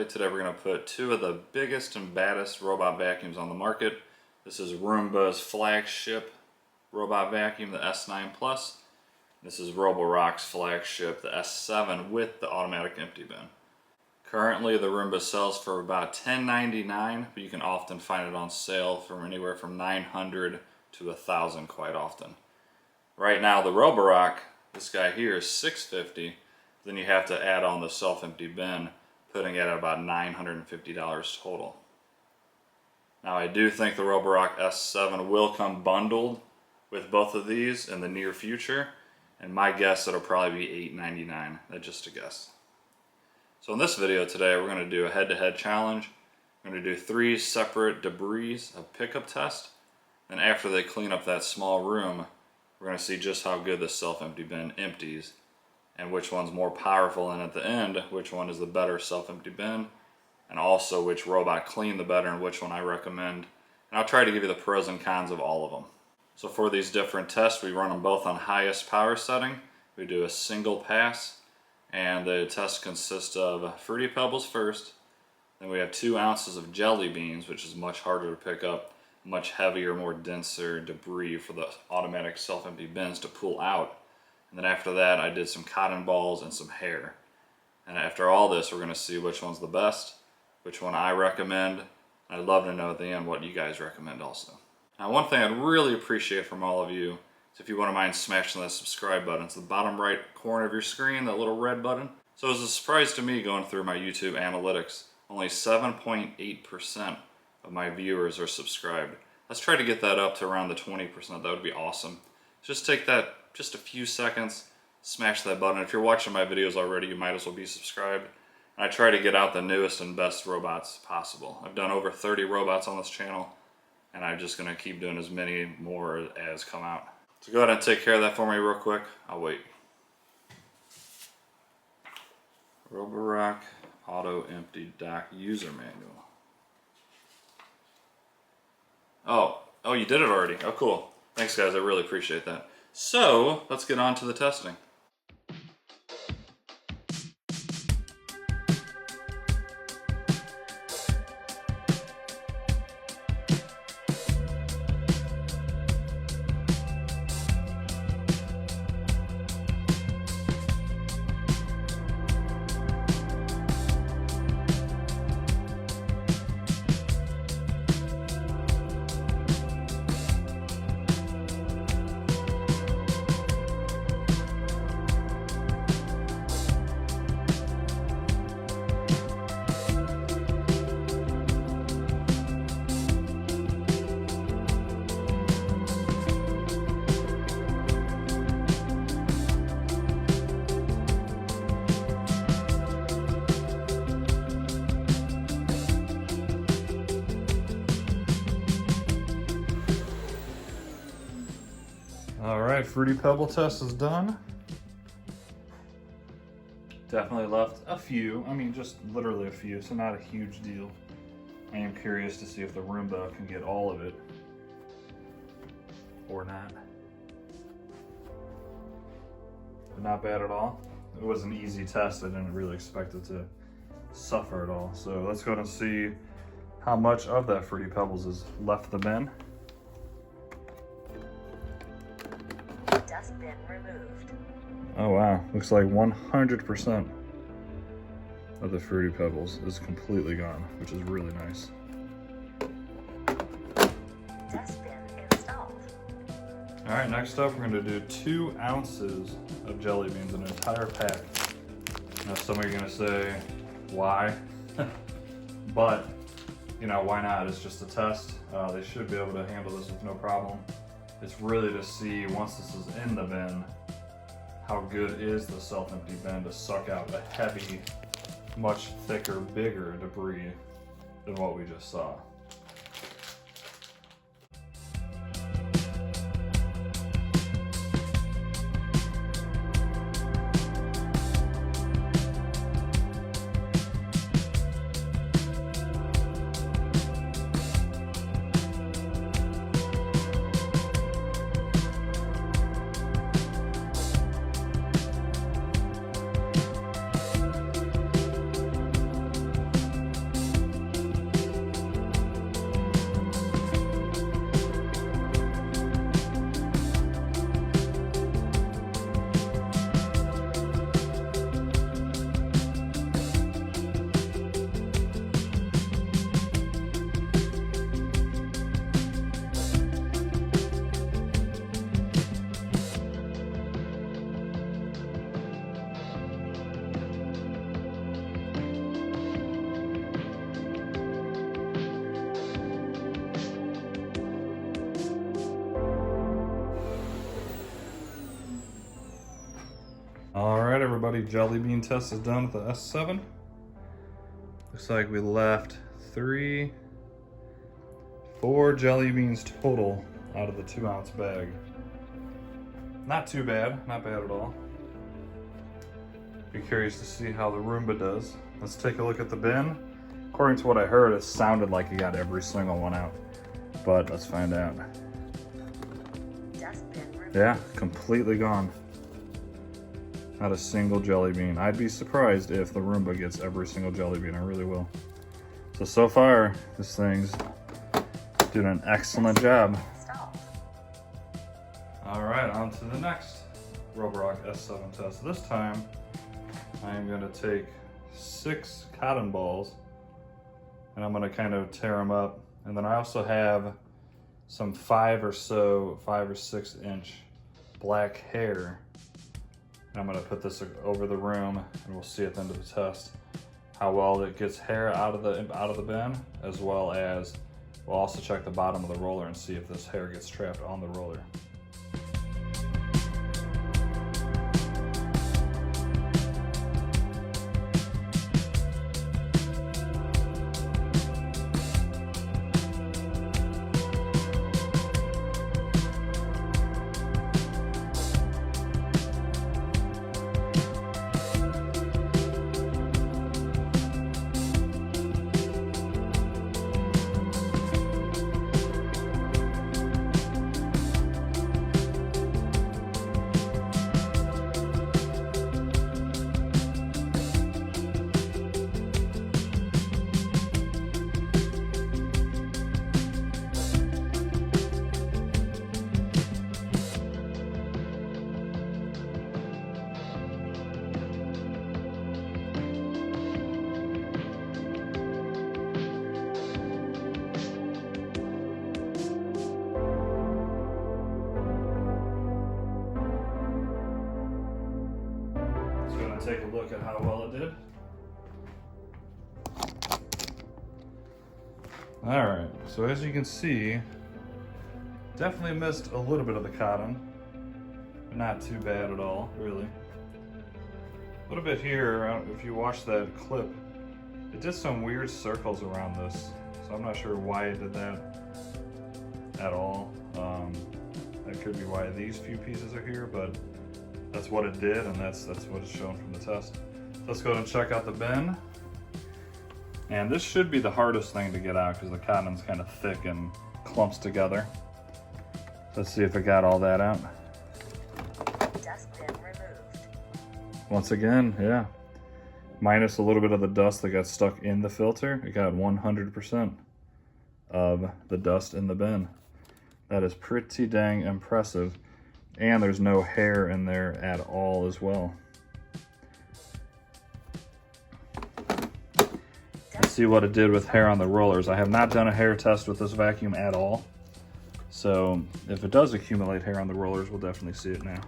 Today we're going to put two of the biggest and baddest robot vacuums on the market. This is Roomba's Flagship robot vacuum, the S9 Plus. This is Roborock's Flagship, the S7 with the automatic empty bin. Currently the Roomba sells for about $10.99, but you can often find it on sale from anywhere from $900 to $1,000 quite often. Right now the Roborock, this guy here, is $650. Then you have to add on the self-empty bin, putting it at about $950 total. Now I do think the Roborock S7 will come bundled with both of these in the near future, and my guess it'll probably be $8.99. That's just a guess. So in this video today we're going to do a head-to-head challenge. We're going to do 3 separate debris of pickup test, and after they clean up that small room we're going to see just how good the self-empty bin empties and which one's more powerful, and at the end which one is the better self-empty bin, and also which robot cleaned the better and which one I recommend. And I'll try to give you the pros and cons of all of them. So for these different tests we run them both on highest power setting. We do a single pass, and the test consists of Fruity Pebbles first, then we have 2 ounces of jelly beans, which is much harder to pick up, much heavier, more denser debris for the automatic self-empty bins to pull out. And then after that I did some cotton balls and some hair. And after all this we're going to see which one's the best, which one I recommend. I'd love to know at the end what you guys recommend also. Now one thing I'd really appreciate from all of you is if you wouldn't mind smashing that subscribe button. It's the bottom right corner of your screen, that little red button. So it was a surprise to me going through my YouTube analytics. Only 7.8% of my viewers are subscribed. Let's try to get that up to around the 20%. That would be awesome. Just take that just a few seconds, smash that button. If you're watching my videos already, you might as well be subscribed. And I try to get out the newest and best robots possible. I've done over 30 robots on this channel, and I'm just going to keep doing as many more as come out. So go ahead and take care of that for me real quick. I'll wait. Roborock Auto Empty Dock User Manual. Oh, you did it already. Oh, cool. Thanks, guys. I really appreciate that. So, let's get on to the testing. Alright, Fruity Pebble test is done. Definitely left a few, just literally a few, so not a huge deal. I am curious to see if the Roomba can get all of it or not. But not bad at all. It was an easy test. I didn't really expect it to suffer at all. So let's go ahead and see how much of that Fruity Pebbles is left the bin. Dustbin removed. Oh wow, looks like 100% of the Fruity Pebbles is completely gone, which is really nice. Dustbin installed. Alright, next up we're going to do 2 ounces of jelly beans, an entire pack. Now some of you are going to say, why? But, why not? It's just a test. They should be able to handle this with no problem. It's really to see, once this is in the bin, how good is the self-empty bin to suck out a heavy, much thicker, bigger debris than what we just saw. everybody, jelly bean test is done with the S7. Looks like we left 4 jelly beans total out of the 2-ounce bag. Not too bad, not bad at all. Be curious to see how the Roomba does. Let's take a look at the bin. According to what I heard, it sounded like he got every single one out, but let's find out. Dustbin removed. Yeah, completely gone. Not a single jelly bean. I'd be surprised if the Roomba gets every single jelly bean. I really will. So far, this thing's doing an excellent job. Installed. All right, on to the next Roborock S7 test. This time, I am going to take 6 cotton balls and I'm going to kind of tear them up. And then I also have some 5 or 6 inch black hair. And I'm going to put this over the room and we'll see at the end of the test how well it gets hair out of the bin, as well as we'll also check the bottom of the roller and see if this hair gets trapped on the roller. Take a look at how well it did. All right, so as you can see, definitely missed a little bit of the cotton. Not too bad at all, really. A little bit here, if you watch that clip, it did some weird circles around this, so I'm not sure why it did that at all. That could be why these few pieces are here, but that's what it did, and that's what is shown from the test. Let's go ahead and check out the bin. And this should be the hardest thing to get out because the cotton's kind of thick and clumps together. Let's see if it got all that out. Dustbin removed. Once again, yeah. Minus a little bit of the dust that got stuck in the filter, it got 100% of the dust in the bin. That is pretty dang impressive. And there's no hair in there at all as well. Let's see what it did with hair on the rollers. I have not done a hair test with this vacuum at all. So if it does accumulate hair on the rollers, we'll definitely see it now.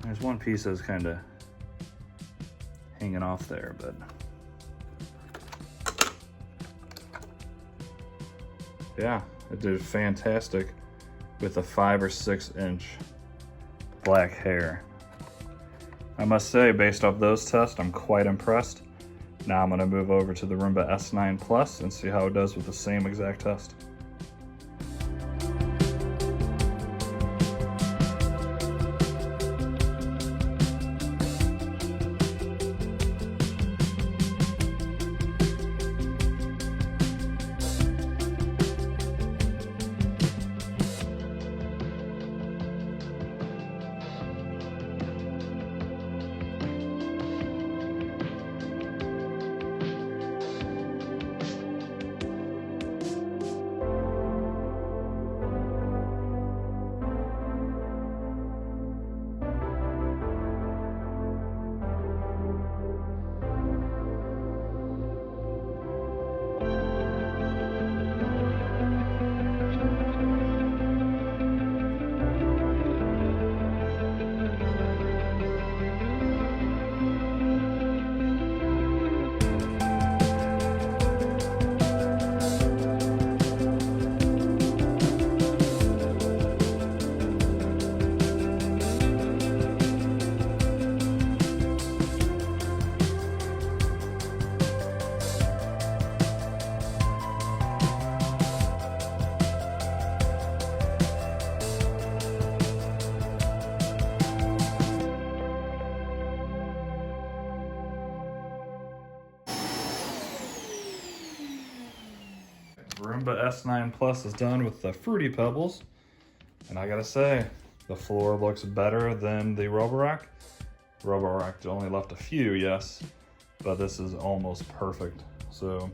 There's one piece that's kind of hanging off there, but yeah, it did fantastic with a 5 or 6 inch black hair. I must say, based off those tests, I'm quite impressed. Now I'm gonna move over to the Roomba S9 Plus and see how it does with the same exact test. Roomba S9 Plus is done with the Fruity Pebbles. And I gotta say, the floor looks better than the Roborock. Roborock only left a few, yes, but this is almost perfect. So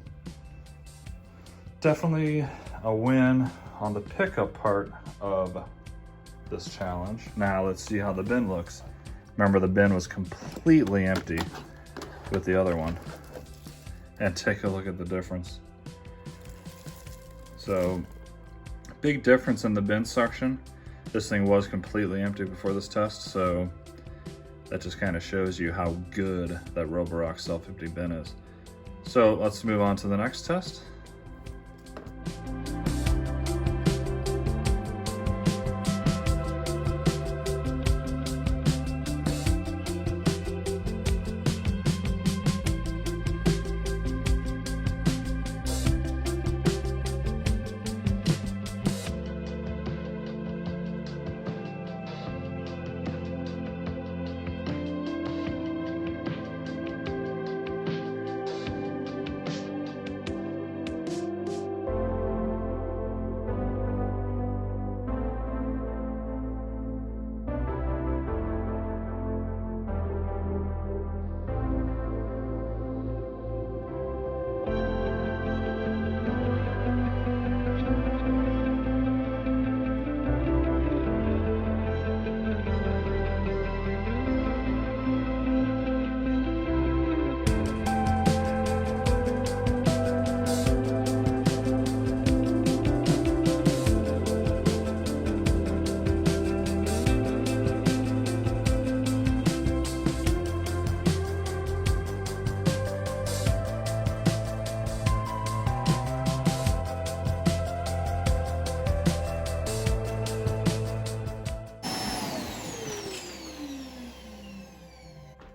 definitely a win on the pickup part of this challenge. Now let's see how the bin looks. Remember, the bin was completely empty with the other one. And take a look at the difference. So, big difference in the bin suction. This thing was completely empty before this test, so that just kind of shows you how good that Roborock self-empty bin is. So let's move on to the next test.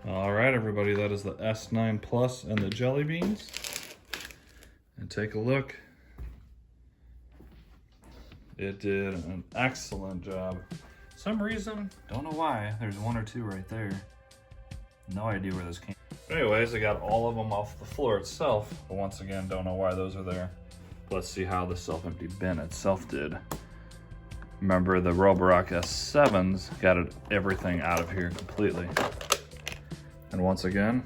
All right, everybody, that is the S9 Plus and the jelly beans. And take a look. It did an excellent job. For some reason, don't know why, there's one or two right there. No idea where this came. But anyways, I got all of them off the floor itself, but once again, don't know why those are there. Let's see how the self-empty bin itself did. Remember, the Roborock S7s got everything out of here completely. And once again,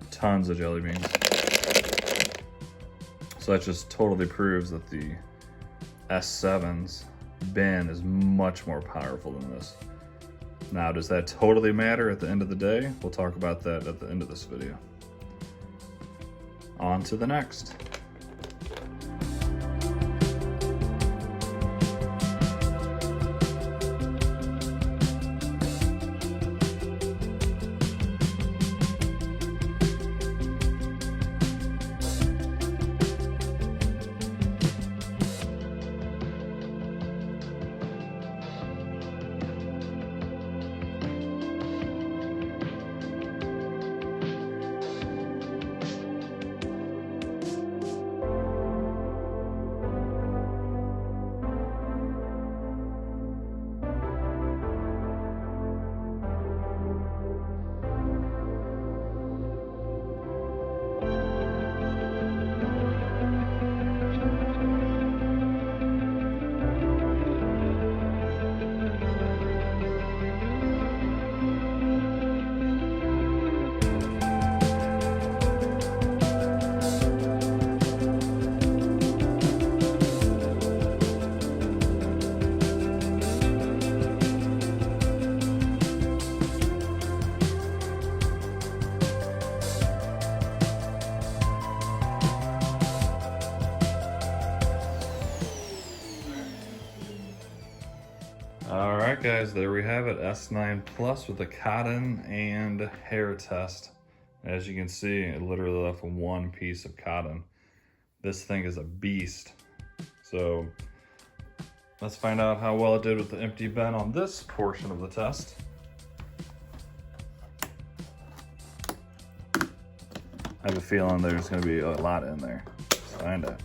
tons of jelly beans. So that just totally proves that the S7's bin is much more powerful than this. Now, does that totally matter at the end of the day? We'll talk about that at the end of this video. On to the next. All right, guys, there we have it. S9 Plus with the cotton and hair test. As you can see, it literally left one piece of cotton. This thing is a beast. So let's find out how well it did with the empty bin on this portion of the test. I have a feeling there's gonna be a lot in there. Let's find out.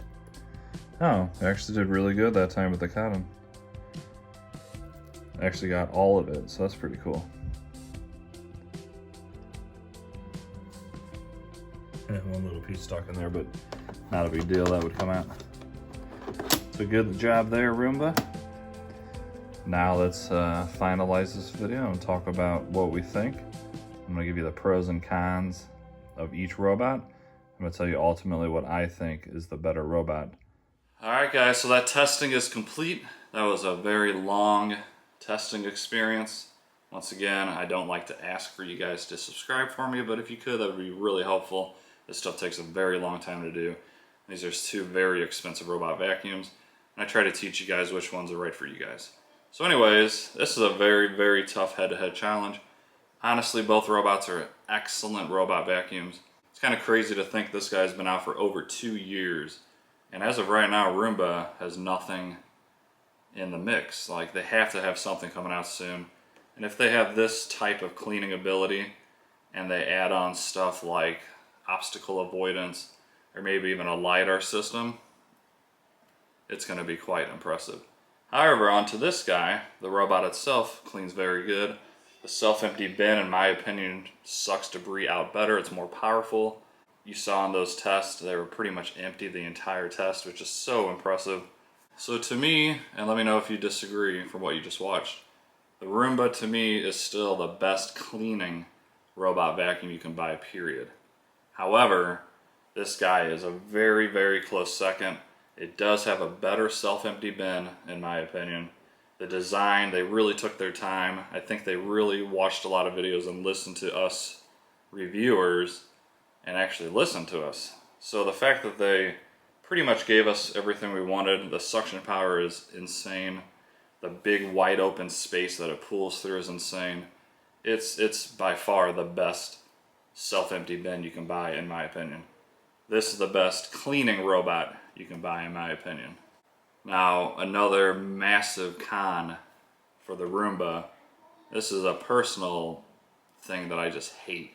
Oh, it actually did really good that time with the cotton. Actually got all of it, so that's pretty cool. And one little piece stuck in there, but not a big deal, that would come out. So good job there, Roomba. Now let's finalize this video and talk about what we think. I'm gonna give you the pros and cons of each robot. I'm gonna tell you ultimately what I think is the better robot. All right, guys, so that testing is complete. That was a very long testing experience. Once again, I don't like to ask for you guys to subscribe for me, but if you could, that would be really helpful. This stuff takes a very long time to do. These are two very expensive robot vacuums, and I try to teach you guys which ones are right for you guys. So anyways, this is a very, very tough head-to-head challenge. Honestly, both robots are excellent robot vacuums. It's kind of crazy to think this guy's been out for over 2 years, and as of right now, Roomba has nothing in the mix. Like, they have to have something coming out soon. And if they have this type of cleaning ability, and they add on stuff like obstacle avoidance, or maybe even a LiDAR system, it's going to be quite impressive. However, onto this guy, the robot itself cleans very good. The self-empty bin, in my opinion, sucks debris out better. It's more powerful. You saw in those tests, they were pretty much empty the entire test, which is so impressive. So to me, and let me know if you disagree from what you just watched, the Roomba to me is still the best cleaning robot vacuum you can buy, period. However, this guy is a very, very close second. It does have a better self-empty bin, in my opinion. The design, they really took their time. I think they really watched a lot of videos and listened to us reviewers and actually listened to us. So the fact that they pretty much gave us everything we wanted, the suction power is insane. The big wide open space that it pulls through is insane. It's by far the best self-empty bin you can buy, in my opinion. This is the best cleaning robot you can buy, in my opinion. Now, another massive con for the Roomba, this is a personal thing that I just hate,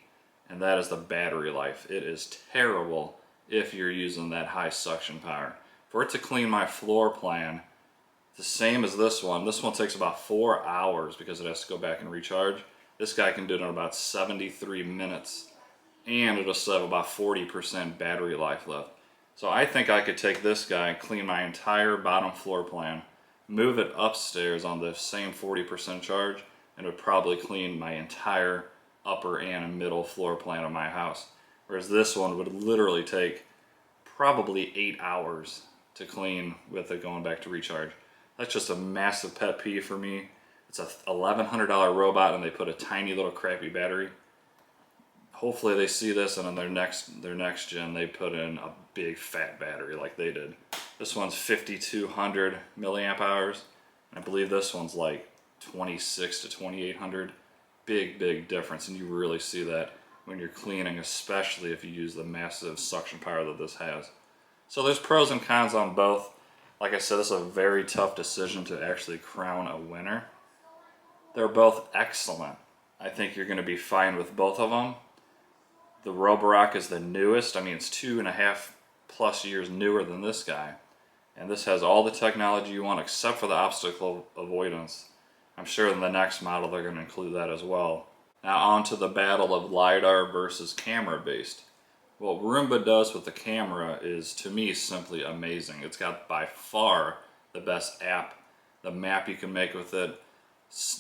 and that is the battery life. It is terrible if you're using that high suction power. For it to clean my floor plan, the same as this one takes about 4 hours because it has to go back and recharge. This guy can do it in about 73 minutes, and it'll still have about 40% battery life left. So I think I could take this guy, clean my entire bottom floor plan, move it upstairs on the same 40% charge, and it would probably clean my entire upper and middle floor plan of my house. Whereas this one would literally take probably 8 hours to clean with it going back to recharge. That's just a massive pet peeve for me. It's a $1,100 robot and they put a tiny little crappy battery. Hopefully they see this and in their next gen they put in a big fat battery like they did. This one's 5,200 milliamp hours. I believe this one's like 26 to 2,800. Big difference, and you really see that when you're cleaning, especially if you use the massive suction power that this has. So there's pros and cons on both. Like I said, this is a very tough decision to actually crown a winner. They're both excellent. I think you're going to be fine with both of them. The Roborock is the newest. I mean, it's 2.5+ years newer than this guy. And this has all the technology you want except for the obstacle avoidance. I'm sure in the next model they're going to include that as well. Now on to the battle of LiDAR versus camera based. What Roomba does with the camera is, to me, simply amazing. It's got by far the best app. The map you can make with it,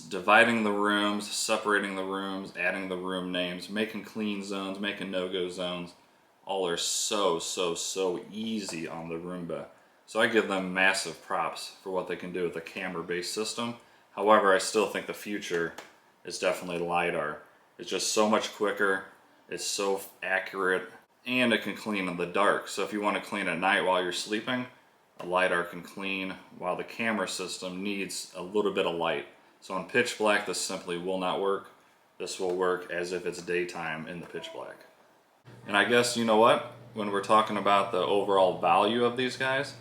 dividing the rooms, separating the rooms, adding the room names, making clean zones, making no-go zones, all are so easy on the Roomba. So I give them massive props for what they can do with a camera-based system. However, I still think the future is definitely LiDAR. It's just so much quicker, it's so accurate, and it can clean in the dark. So if you want to clean at night while you're sleeping, a LiDAR can clean, while the camera system needs a little bit of light. So in pitch black, this simply will not work. This will work as if it's daytime in the pitch black. And I guess, you know what? When we're talking about the overall value of these guys,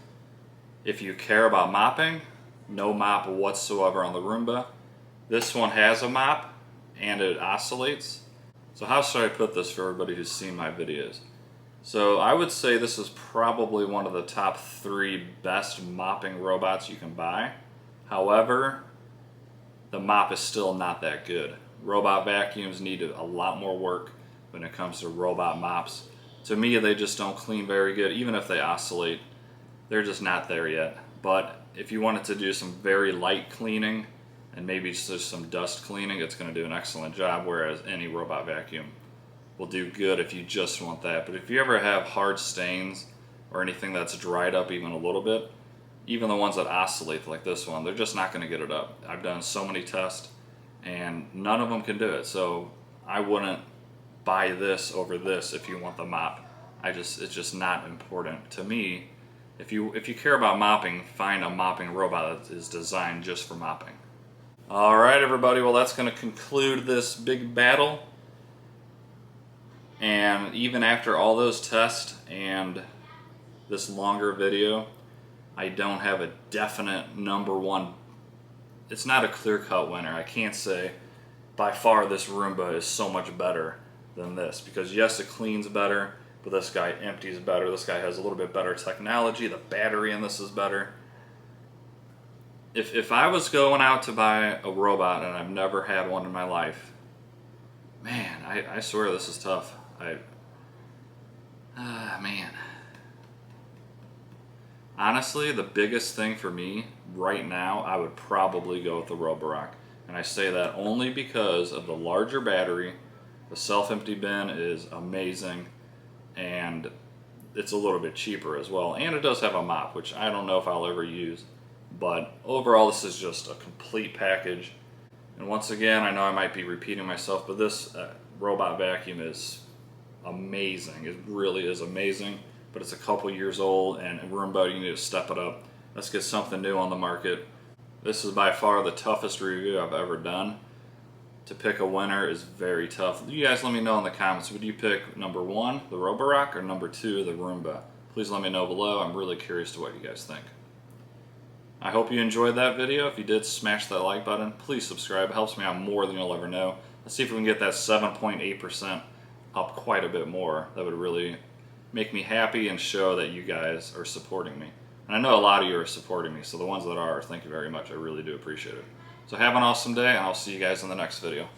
if you care about mopping, no mop whatsoever on the Roomba. This one has a mop and it oscillates. So how should I put this for everybody who's seen my videos? So I would say this is probably one of the top 3 best mopping robots you can buy. However, the mop is still not that good. Robot vacuums need a lot more work when it comes to robot mops. To me, they just don't clean very good. Even if they oscillate, they're just not there yet. But if you wanted to do some very light cleaning and maybe just some dust cleaning, it's going to do an excellent job, whereas any robot vacuum will do good if you just want that. But if you ever have hard stains or anything that's dried up even a little bit, even the ones that oscillate like this one, they're just not going to get it up. I've done so many tests and none of them can do it. So I wouldn't buy this over this if you want the mop. It's just not important to me. If you care about mopping, find a mopping robot that is designed just for mopping. All right, everybody. Well, that's going to conclude this big battle. And even after all those tests and this longer video, I don't have a definite number one. It's not a clear-cut winner. I can't say by far this Roomba is so much better than this, because yes, it cleans better, but this guy empties better. This guy has a little bit better technology. The battery in this is better. If I was going out to buy a robot and I've never had one in my life, man, I swear this is tough. Man. Honestly, the biggest thing for me right now, I would probably go with the Roborock. And I say that only because of the larger battery. The self-empty bin is amazing, and it's a little bit cheaper as well. And it does have a mop, which I don't know if I'll ever use. But overall, this is just a complete package. And once again, I know I might be repeating myself, but this robot vacuum is amazing. It really is amazing. But it's a couple years old, and Roomba, you need to step it up. Let's get something new on the market. This is by far the toughest review I've ever done. To pick a winner is very tough. You guys let me know in the comments, would you pick number 1, the Roborock, or number 2, the Roomba? Please let me know below. I'm really curious to what you guys think. I hope you enjoyed that video. If you did, smash that like button. Please subscribe. It helps me out more than you'll ever know. Let's see if we can get that 7.8% up quite a bit more. That would really make me happy and show that you guys are supporting me. And I know a lot of you are supporting me, so the ones that are, thank you very much. I really do appreciate it. So have an awesome day, and I'll see you guys in the next video.